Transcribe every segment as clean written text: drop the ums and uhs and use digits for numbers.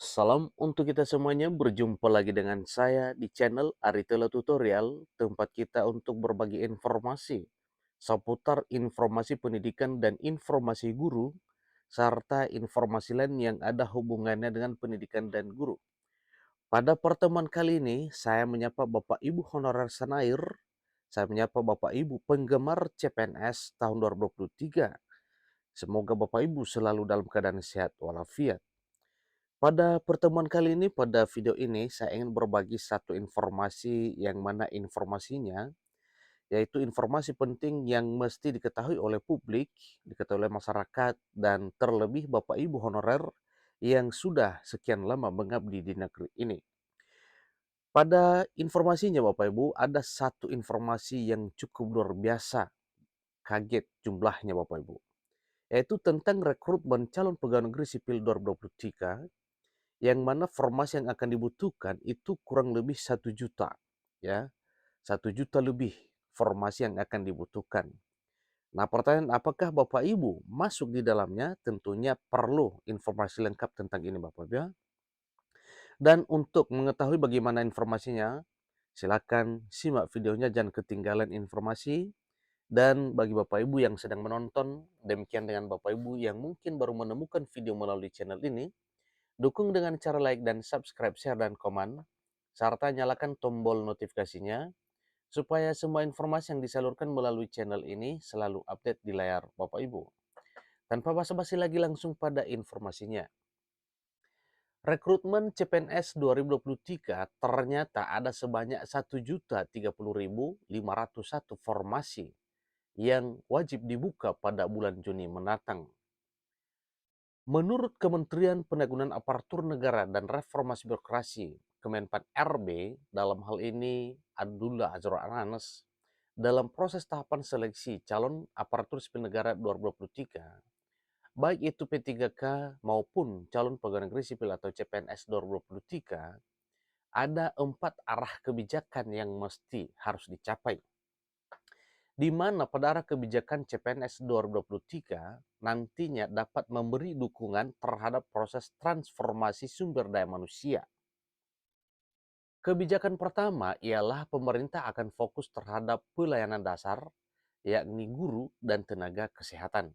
Salam untuk kita semuanya, berjumpa lagi dengan saya di channel Aritela Tutorial, tempat kita untuk berbagi informasi seputar informasi pendidikan dan informasi guru, serta informasi lain yang ada hubungannya dengan pendidikan dan guru. Pada pertemuan kali ini, saya menyapa Bapak Ibu Honorer Senair, saya menyapa Bapak Ibu penggemar CPNS tahun 2023. Semoga Bapak Ibu selalu dalam keadaan sehat walafiat. Pada pertemuan kali ini, pada video ini, saya ingin berbagi satu informasi yang mana informasinya yaitu informasi penting yang mesti diketahui oleh publik, diketahui oleh masyarakat, dan terlebih Bapak Ibu honorer yang sudah sekian lama mengabdi di negeri ini. Pada informasinya Bapak Ibu, ada satu informasi yang cukup luar biasa, kaget jumlahnya Bapak Ibu, yaitu tentang rekrutmen calon pegawai negeri sipil 2023 yang mana formasi yang akan dibutuhkan itu kurang lebih 1 juta, ya, 1 juta lebih formasi yang akan dibutuhkan. Nah, pertanyaan apakah Bapak Ibu masuk di dalamnya? Tentunya perlu informasi lengkap tentang ini Bapak Ibu ya. Dan untuk mengetahui bagaimana informasinya, silakan simak videonya, jangan ketinggalan informasi. Dan bagi Bapak Ibu yang sedang menonton, demikian dengan Bapak Ibu yang mungkin baru menemukan video melalui channel ini, dukung dengan cara like dan subscribe, share, dan komen, serta nyalakan tombol notifikasinya, supaya semua informasi yang disalurkan melalui channel ini selalu update di layar Bapak Ibu. Tanpa basa-basi lagi langsung pada informasinya. Rekrutmen CPNS 2023 ternyata ada sebanyak 1.030.501 formasi yang wajib dibuka pada bulan Juni mendatang. Menurut Kementerian Penanggulangan Aparatur Negara dan Reformasi Birokrasi, Kemenpan RB, dalam hal ini Abdullah Azwar Anas, dalam proses tahapan seleksi calon aparatur sipil negara 2023, baik itu P3K maupun calon pegawai negeri sipil atau CPNS 2023, ada 4 arah kebijakan yang mesti harus dicapai, di mana pada arah kebijakan CPNS 2023 nantinya dapat memberi dukungan terhadap proses transformasi sumber daya manusia. Kebijakan pertama ialah pemerintah akan fokus terhadap pelayanan dasar, yakni guru dan tenaga kesehatan.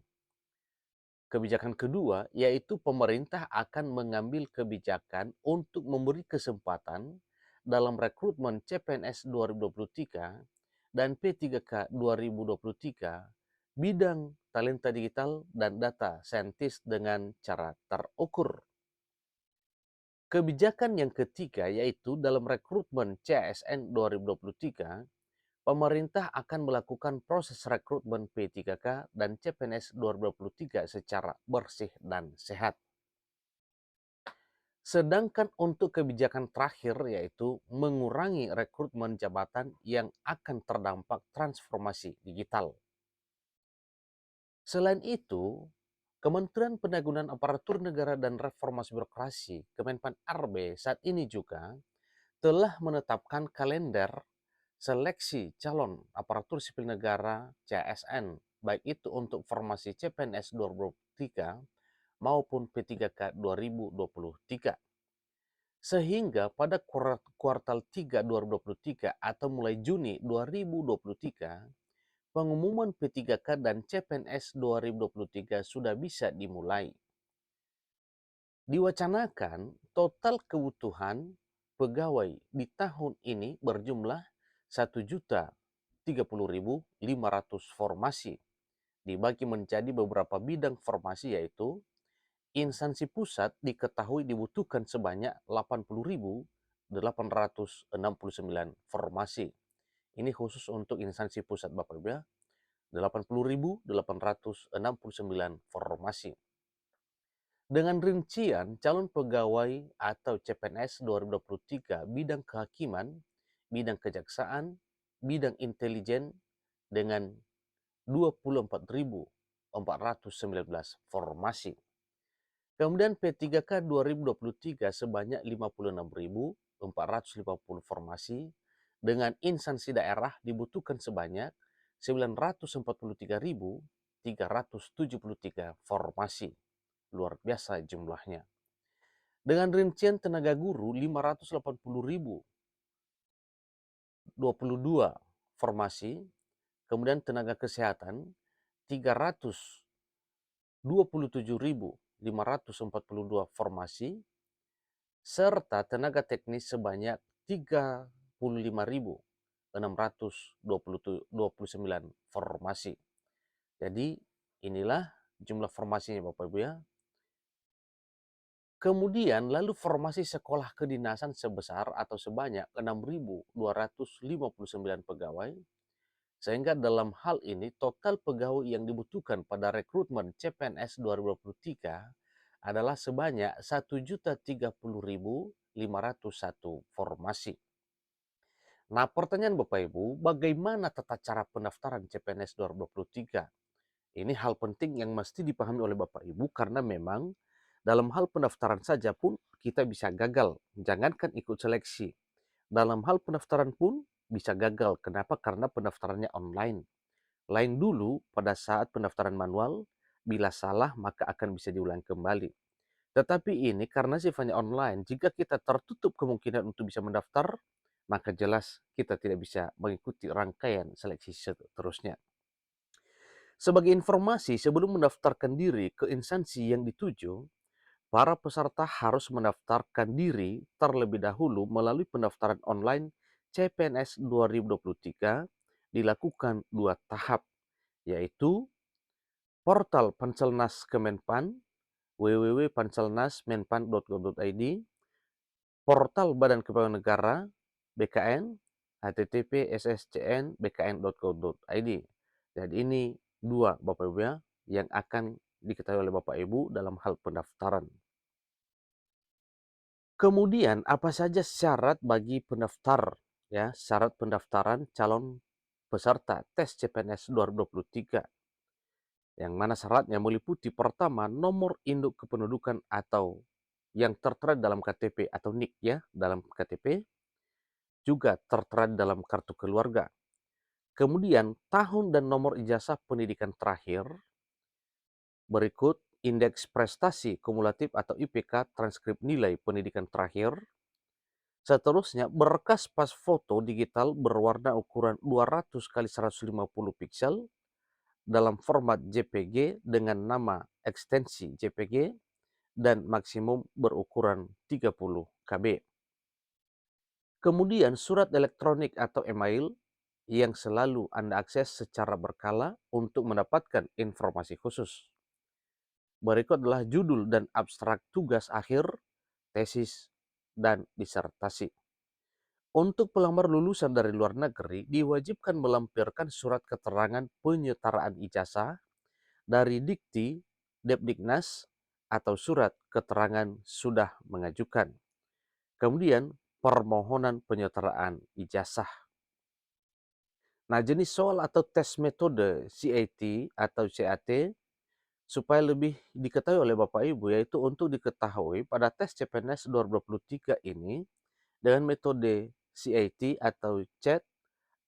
Kebijakan kedua yaitu pemerintah akan mengambil kebijakan untuk memberi kesempatan dalam rekrutmen CPNS 2023 dan P3K 2023 bidang talenta digital dan data saintis dengan cara terukur. Kebijakan yang ketiga yaitu dalam rekrutmen CASN 2023, pemerintah akan melakukan proses rekrutmen P3K dan CPNS 2023 secara bersih dan sehat. Sedangkan untuk kebijakan terakhir yaitu mengurangi rekrutmen jabatan yang akan terdampak transformasi digital. Selain itu, Kementerian Penanggulangan Aparatur Negara dan Reformasi Birokrasi, Kemenpan RB, saat ini juga telah menetapkan kalender seleksi calon aparatur sipil negara CASN, baik itu untuk formasi CPNS 2023 maupun P3K 2023. Sehingga pada kuartal 3 2023 atau mulai Juni 2023, pengumuman P3K dan CPNS 2023 sudah bisa dimulai. Diwacanakan total kebutuhan pegawai di tahun ini berjumlah 1.030.500 formasi, dibagi menjadi beberapa bidang formasi yaitu instansi pusat diketahui dibutuhkan sebanyak 80.869 formasi. Ini khusus untuk instansi pusat Bapak Ibu ya. 80.869 formasi. Dengan rincian calon pegawai atau CPNS 2023 bidang kehakiman, bidang kejaksaan, bidang intelijen dengan 24.419 formasi. Kemudian P3K 2023 sebanyak 56.450 formasi, dengan instansi daerah dibutuhkan sebanyak 943.373 formasi. Luar biasa jumlahnya. Dengan rincian tenaga guru 580.000, 22 formasi, kemudian tenaga kesehatan 327.542 formasi, serta tenaga teknis sebanyak 35.629 formasi. Jadi inilah jumlah formasinya Bapak Ibu ya. Kemudian lalu formasi sekolah kedinasan sebesar atau sebanyak 6.259 pegawai, sehingga dalam hal ini total pegawai yang dibutuhkan pada rekrutmen CPNS 2023 adalah sebanyak 1.030.501 formasi. Nah, pertanyaan Bapak Ibu, bagaimana tata cara pendaftaran CPNS 2023? Ini hal penting yang mesti dipahami oleh Bapak Ibu karena memang dalam hal pendaftaran saja pun kita bisa gagal. Jangankan ikut seleksi. Dalam hal pendaftaran pun bisa gagal. Kenapa? Karena pendaftarannya online. Lain dulu pada saat pendaftaran manual, bila salah maka akan bisa diulang kembali. Tetapi ini karena sifatnya online, jika kita tertutup kemungkinan untuk bisa mendaftar, maka jelas kita tidak bisa mengikuti rangkaian seleksi seterusnya. Sebagai informasi, sebelum mendaftarkan diri ke instansi yang dituju, para peserta harus mendaftarkan diri terlebih dahulu melalui pendaftaran online CPNS 2023 dilakukan 2 tahap, yaitu portal Panselnas Kemenpan www.panselnasmenpan.go.id, portal Badan Kepegawaian Negara BKN http://sscn.bkn.go.id. Jadi ini 2 Bapak Ibu ya yang akan diketahui oleh Bapak Ibu dalam hal pendaftaran. Kemudian apa saja syarat bagi pendaftar ya, syarat pendaftaran calon peserta tes CPNS 2023. Yang mana syaratnya meliputi pertama nomor induk kependudukan atau yang tertera dalam KTP atau NIK ya, dalam KTP, juga tertera dalam kartu keluarga. Kemudian tahun dan nomor ijazah pendidikan terakhir, berikut indeks prestasi kumulatif atau IPK transkrip nilai pendidikan terakhir. Seterusnya berkas pas foto digital berwarna ukuran 200 kali 150 piksel dalam format JPG dengan nama ekstensi JPG dan maksimum berukuran 30 KB. Kemudian surat elektronik atau email yang selalu Anda akses secara berkala untuk mendapatkan informasi khusus. Berikut adalah judul dan abstrak tugas akhir, tesis, dan disertasi. Untuk pelamar lulusan dari luar negeri, diwajibkan melampirkan surat keterangan penyetaraan ijazah dari Dikti, Depdiknas, atau surat keterangan sudah mengajukan. Kemudian, permohonan penyetaraan ijazah. Nah, jenis soal atau tes metode CAT atau CAT supaya lebih diketahui oleh Bapak Ibu, yaitu untuk diketahui pada tes CPNS 2023 ini dengan metode CAT atau CAT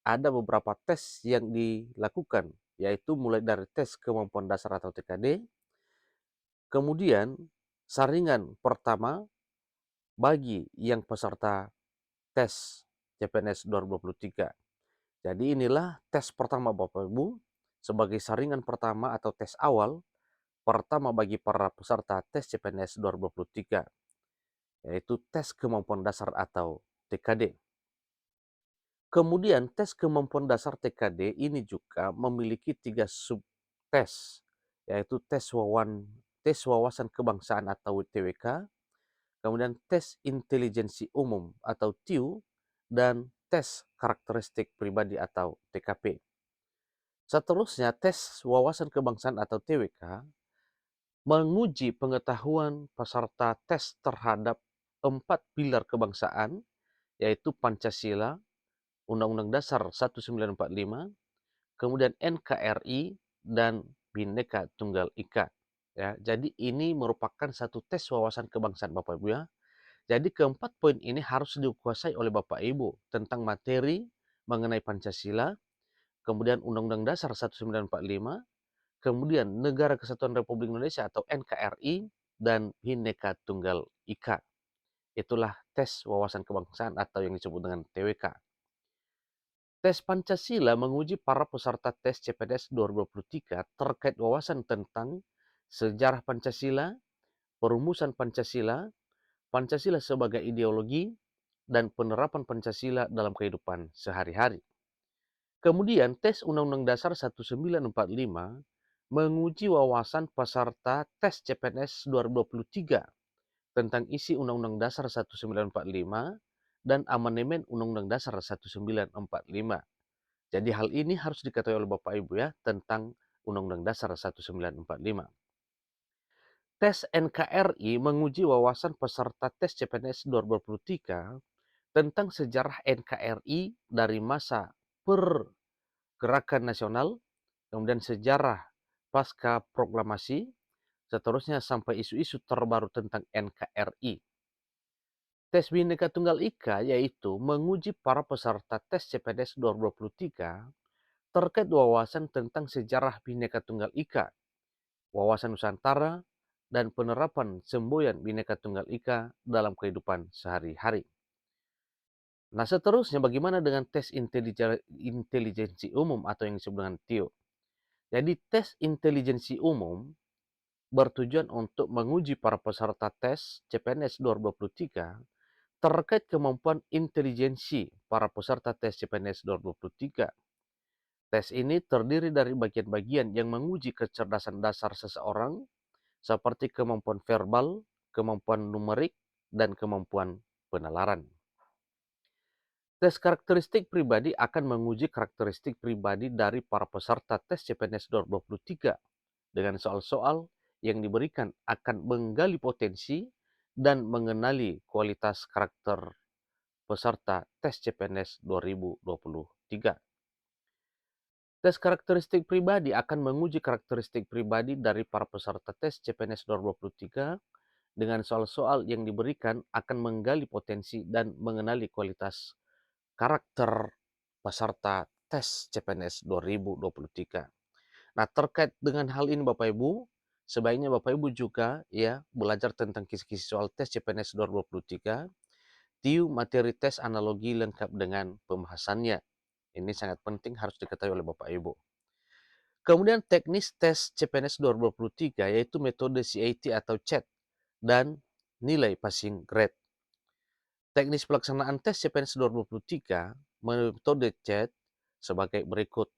ada beberapa tes yang dilakukan, yaitu mulai dari tes kemampuan dasar atau TKD, kemudian saringan pertama bagi yang peserta tes CPNS 2023. Jadi inilah tes pertama Bapak Ibu sebagai saringan pertama atau tes awal pertama bagi para peserta tes CPNS 2023, yaitu tes kemampuan dasar atau TKD. Kemudian tes kemampuan dasar TKD ini juga memiliki 3 subtes, yaitu tes wawasan kebangsaan atau TWK, kemudian tes intelijensi umum atau TIU, dan tes karakteristik pribadi atau TKP. Seterusnya, tes wawasan kebangsaan atau TWK menguji pengetahuan peserta tes terhadap 4 pilar kebangsaan, yaitu Pancasila, Undang-Undang Dasar 1945, kemudian NKRI, dan Bhinneka Tunggal Ika. Ya, jadi ini merupakan satu tes wawasan kebangsaan Bapak Ibu ya. Jadi keempat poin ini harus dikuasai oleh Bapak Ibu tentang materi mengenai Pancasila, kemudian Undang-Undang Dasar 1945, kemudian Negara Kesatuan Republik Indonesia atau NKRI, dan Bhinneka Tunggal Ika. Itulah tes wawasan kebangsaan atau yang disebut dengan TWK. Tes Pancasila menguji para peserta tes CPNS 2023 terkait wawasan tentang sejarah Pancasila, perumusan Pancasila, Pancasila sebagai ideologi, dan penerapan Pancasila dalam kehidupan sehari-hari. Kemudian tes Undang-Undang Dasar 1945 menguji wawasan peserta tes CPNS 2023 tentang isi Undang-Undang Dasar 1945 dan amandemen Undang-Undang Dasar 1945. Jadi hal ini harus diketahui oleh Bapak Ibu ya tentang Undang-Undang Dasar 1945. Tes NKRI menguji wawasan peserta tes CPNS 2023 tentang sejarah NKRI dari masa pergerakan nasional, kemudian sejarah pasca proklamasi, seterusnya sampai isu-isu terbaru tentang NKRI. Tes Bhinneka Tunggal Ika yaitu menguji para peserta tes CPNS 2023 terkait wawasan tentang sejarah Bhinneka Tunggal Ika, wawasan Nusantara, dan penerapan semboyan Bhinneka Tunggal Ika dalam kehidupan sehari-hari. Nah, seterusnya bagaimana dengan tes intelijensi umum atau yang disebut dengan TIO? Jadi, tes intelijensi umum bertujuan untuk menguji para peserta tes CPNS 2023 terkait kemampuan intelijensi para peserta tes CPNS 2023. Tes ini terdiri dari bagian-bagian yang menguji kecerdasan dasar seseorang seperti kemampuan verbal, kemampuan numerik, dan kemampuan penalaran. Tes karakteristik pribadi akan menguji karakteristik pribadi dari para peserta tes CPNS 2023 dengan soal-soal yang diberikan akan menggali potensi dan mengenali kualitas karakter peserta tes CPNS 2023. Tes karakteristik pribadi akan menguji karakteristik pribadi dari para peserta tes CPNS 2023 dengan soal-soal yang diberikan akan menggali potensi dan mengenali kualitas karakter peserta tes CPNS 2023. Nah, terkait dengan hal ini Bapak Ibu, sebaiknya Bapak Ibu juga ya belajar tentang kisi-kisi soal tes CPNS 2023, tiu materi tes analogi lengkap dengan pembahasannya. Ini sangat penting harus diketahui oleh Bapak Ibu. Kemudian teknis tes CPNS 2023 yaitu metode CAT atau CHAT dan nilai passing grade. Teknis pelaksanaan tes CPNS 2023 metode CHAT sebagai berikut.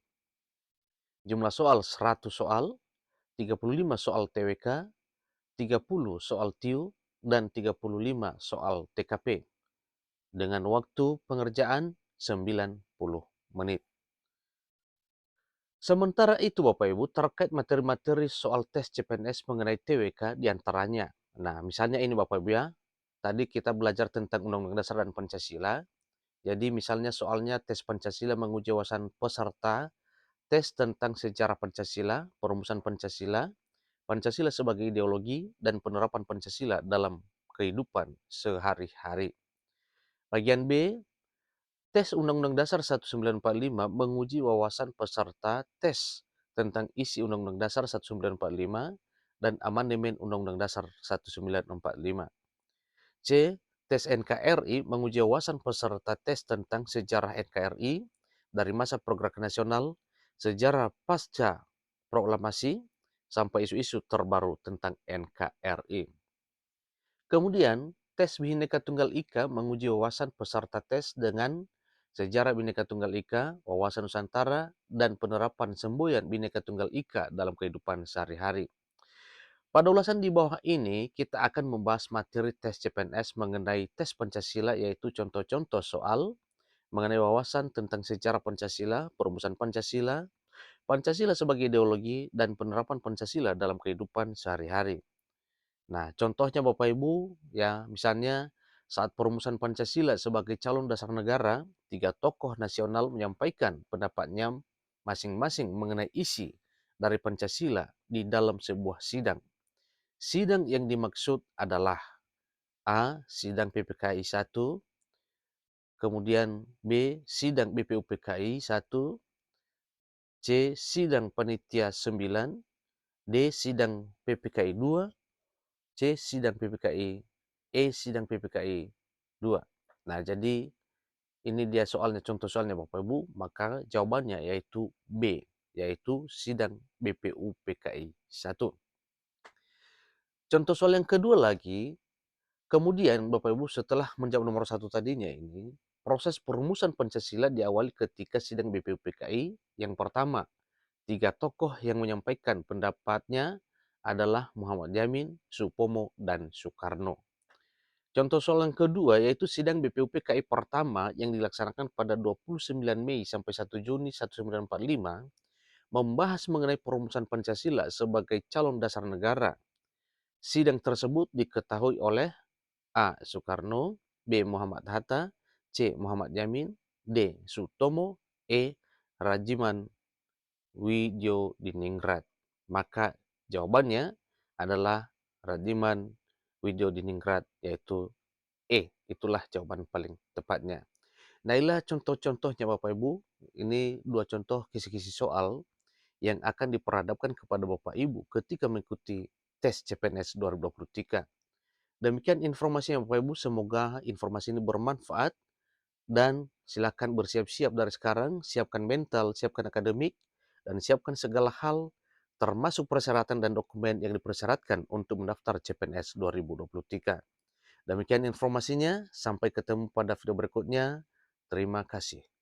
Jumlah soal 100 soal, 35 soal TWK, 30 soal TIU, dan 35 soal TKP. Dengan waktu pengerjaan 90 menit. Sementara itu Bapak Ibu, terkait materi-materi soal tes CPNS mengenai TWK diantaranya. Nah, misalnya ini Bapak Ibu ya, tadi kita belajar tentang Undang-Undang Dasar dan Pancasila. Jadi misalnya soalnya tes Pancasila menguji wawasan peserta, tes tentang sejarah Pancasila, perumusan Pancasila, Pancasila sebagai ideologi, dan penerapan Pancasila dalam kehidupan sehari-hari. Bagian B, tes Undang-Undang Dasar 1945 menguji wawasan peserta tes tentang isi Undang-Undang Dasar 1945 dan amandemen Undang-Undang Dasar 1945. C. Tes NKRI menguji wawasan peserta tes tentang sejarah NKRI dari masa pergerakan nasional, sejarah pasca proklamasi, sampai isu-isu terbaru tentang NKRI. Kemudian, tes Bhinneka Tunggal Ika menguji wawasan peserta tes dengan sejarah Bhinneka Tunggal Ika, wawasan Nusantara, dan penerapan semboyan Bhinneka Tunggal Ika dalam kehidupan sehari-hari. Pada ulasan di bawah ini, kita akan membahas materi tes CPNS mengenai tes Pancasila, yaitu contoh-contoh soal mengenai wawasan tentang sejarah Pancasila, perumusan Pancasila, Pancasila sebagai ideologi, dan penerapan Pancasila dalam kehidupan sehari-hari. Nah, contohnya Bapak Ibu, ya misalnya saat perumusan Pancasila sebagai calon dasar negara, 3 tokoh nasional menyampaikan pendapatnya masing-masing mengenai isi dari Pancasila di dalam sebuah sidang. Sidang yang dimaksud adalah A. Sidang PPKI 1, kemudian B. Sidang BPUPKI 1, C. Sidang Panitia 9, D. Sidang PPKI 2, C. C. Sidang PPKI, E. Sidang PPKI 2. Nah, jadi ini dia soalnya, contoh soalnya Bapak Ibu, maka jawabannya yaitu B, yaitu sidang BPU PKI 1. Contoh soal yang kedua lagi, kemudian Bapak Ibu setelah menjawab nomor 1 tadinya ini, proses perumusan Pancasila diawali ketika sidang BPU PKI yang pertama. 3 tokoh yang menyampaikan pendapatnya adalah Muhammad Yamin, Supomo, dan Soekarno. Contoh soal yang kedua yaitu sidang BPU PKI pertama yang dilaksanakan pada 29 Mei sampai 1 Juni 1945 membahas mengenai perumusan Pancasila sebagai calon dasar negara. Sidang tersebut diketahui oleh A. Soekarno, B. Muhammad Hatta, C. Muhammad Yamin, D. Sutomo, E. Rajiman Widjodiningrat. Maka jawabannya adalah Radiman Widjodiningrat, yaitu E. Itulah jawaban paling tepatnya. Nah, inilah contoh-contohnya Bapak Ibu. Ini 2 contoh kisi-kisi soal yang akan diperhadapkan kepada Bapak Ibu ketika mengikuti tes CPNS 2023. Demikian informasinya Bapak Ibu, semoga informasi ini bermanfaat dan silakan bersiap-siap dari sekarang, siapkan mental, siapkan akademik, dan siapkan segala hal termasuk persyaratan dan dokumen yang dipersyaratkan untuk mendaftar CPNS 2023. Demikian informasinya, sampai ketemu pada video berikutnya. Terima kasih.